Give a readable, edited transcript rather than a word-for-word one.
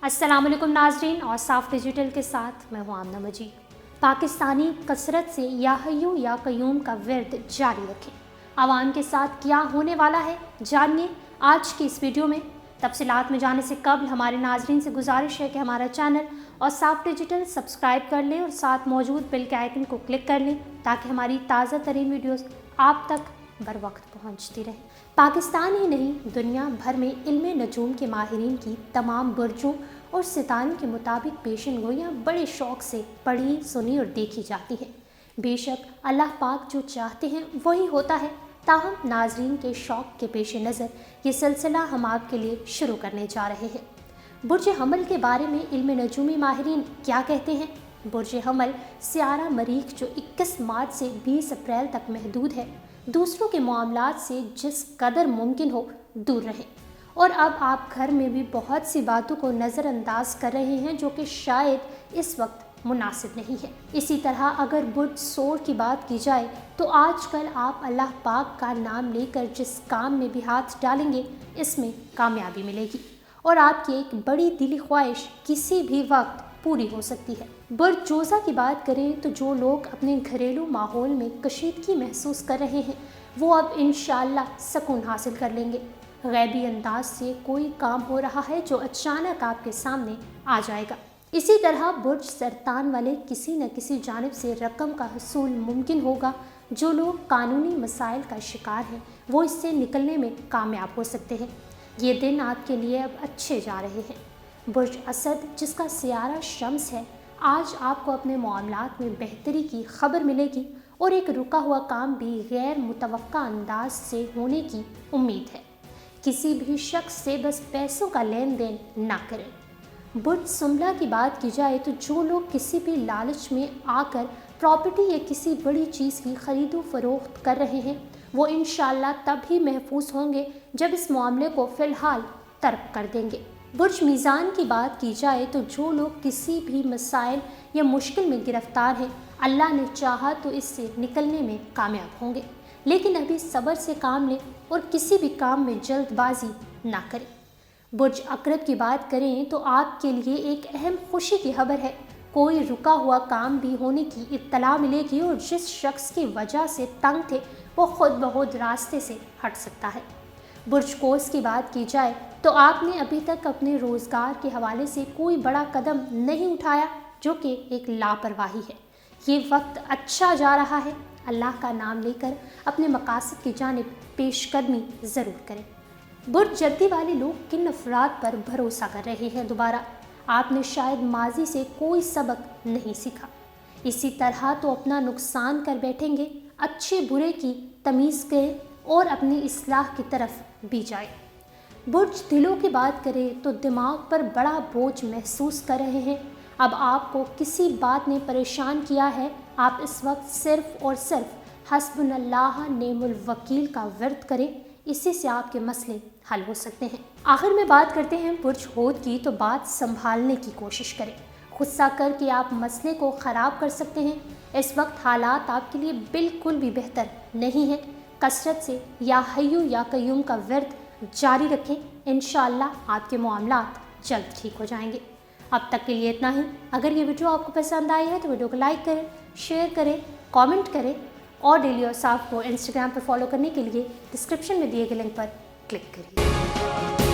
अस्सलाम वालेकुम नाजरीन, और साफ डिजिटल के साथ मैं हूँ आमना मजीद। पाकिस्तानी कसरत से या हय्यू या कय्यूम का विर्द जारी रखें। आवाम के साथ क्या होने वाला है जानिए आज की इस वीडियो में। तफसीलात में जाने से कबल हमारे नाजरीन से गुजारिश है कि हमारा चैनल और साफ डिजिटल सब्सक्राइब कर लें और साथ मौजूद बेल के आइकन को क्लिक कर लें ताकि हमारी ताज़ा तरीन वीडियोज़ आप तक बर वक्त पहुँचती रहे। पाकिस्तान ही नहीं, दुनिया भर में इल्मे नजूम के माहिरीन की तमाम बुर्जों और सितारों के मुताबिक पेशन गोइयाँ बड़े शौक़ से पढ़ी, सुनी और देखी जाती हैं। बेशक अल्लाह पाक जो चाहते हैं वही होता है। ताहम नाजरीन के शौक़ के पेश नज़र ये सिलसिला हम आपके लिए शुरू करने जा रहे हैं। बुर्ज हमल के बारे में इल्मे नजूमी माहिरीन क्या कहते हैं? बुर्ज हमल सियारा मरीख जो 21 मार्च से 20 अप्रैल तक महदूद है, दूसरों के मामलात से जिस कदर मुमकिन हो दूर रहें। और अब आप घर में भी बहुत सी बातों को नज़रअंदाज कर रहे हैं जो कि शायद इस वक्त मुनासिब नहीं है। इसी तरह अगर बुर्ज सोर की बात की जाए तो आजकल आप अल्लाह पाक का नाम लेकर जिस काम में भी हाथ डालेंगे इसमें कामयाबी मिलेगी और आपकी एक बड़ी दिली ख्वाहिश किसी भी वक्त पूरी हो सकती है। बुर्ज जोज़ा की बात करें तो जो लोग अपने घरेलू माहौल में कशीदगी महसूस कर रहे हैं वो अब इंशाअल्लाह सुकून हासिल कर लेंगे। गैबी अंदाज से कोई काम हो रहा है जो अचानक आपके सामने आ जाएगा। इसी तरह बुर्ज सरतान वाले किसी न किसी जानिब से रकम का हसूल मुमकिन होगा। जो लोग कानूनी मसाइल का शिकार हैं वो इससे निकलने में कामयाब हो सकते हैं। ये दिन आपके लिए अब अच्छे जा रहे हैं। बुर्ज असद जिसका सियारा शम्स है, आज आपको अपने मामलात में बेहतरी की खबर मिलेगी और एक रुका हुआ काम भी गैर मुतवक्का अंदाज से होने की उम्मीद है। किसी भी शख्स से बस पैसों का लेन देन ना करें। बुर्ज सुमला की बात की जाए तो जो लोग किसी भी लालच में आकर प्रॉपर्टी या किसी बड़ी चीज़ की खरीदो फरोख्त कर रहे हैं वो इंशाअल्लाह तब ही महफूज होंगे जब इस मामले को फ़िलहाल तर्क कर देंगे। बुर्ज मीज़ान की बात की जाए तो जो लोग किसी भी मसाइल या मुश्किल में गिरफ्तार हैं, अल्लाह ने चाहा तो इससे निकलने में कामयाब होंगे, लेकिन अभी सब्र से काम लें और किसी भी काम में जल्दबाजी ना करें। बुर्ज अकरब की बात करें तो आपके लिए एक अहम खुशी की खबर है। कोई रुका हुआ काम भी होने की इत्तला मिलेगी और जिस शख्स की वजह से तंग थे वो खुद ब खुद रास्ते से हट सकता है। बुर्ज कोस की बात की जाए तो आपने अभी तक अपने रोज़गार के हवाले से कोई बड़ा कदम नहीं उठाया जो कि एक लापरवाही है। ये वक्त अच्छा जा रहा है। अल्लाह का नाम लेकर अपने मकासद की जानिब पेशकदमी ज़रूर करें। बुर्ज जल्दी वाले लोग किन अफराद पर भरोसा कर रहे हैं? दोबारा आपने शायद माजी से कोई सबक नहीं सीखा, इसी तरह तो अपना नुकसान कर बैठेंगे। अच्छे बुरे की तमीज़ करें और अपनी इस्लाह की तरफ भी जाए। बुर्ज दिलों की बात करें तो दिमाग पर बड़ा बोझ महसूस कर रहे हैं। अब आपको किसी बात ने परेशान किया है, आप इस वक्त सिर्फ़ और सिर्फ हस्बुनल्लाह नेमुल वकील का विर्द करें, इसी से आपके मसले हल हो सकते हैं। आखिर में बात करते हैं बुर्ज होद की, तो बात संभालने की कोशिश करें। गुस्सा करके आप मसले को ख़राब कर सकते हैं। इस वक्त हालात आपके लिए बिल्कुल भी बेहतर नहीं है। कसरत से या हय्यू या कय्यूम का विर्द जारी रखें, इंशाअल्लाह आपके मामलात जल्द ठीक हो जाएंगे। अब तक के लिए इतना ही। अगर ये वीडियो आपको पसंद आई है तो वीडियो को लाइक करें, शेयर करें, कमेंट करें और डेली और साफ को इंस्टाग्राम पर फॉलो करने के लिए डिस्क्रिप्शन में दिए गए लिंक पर क्लिक करिए।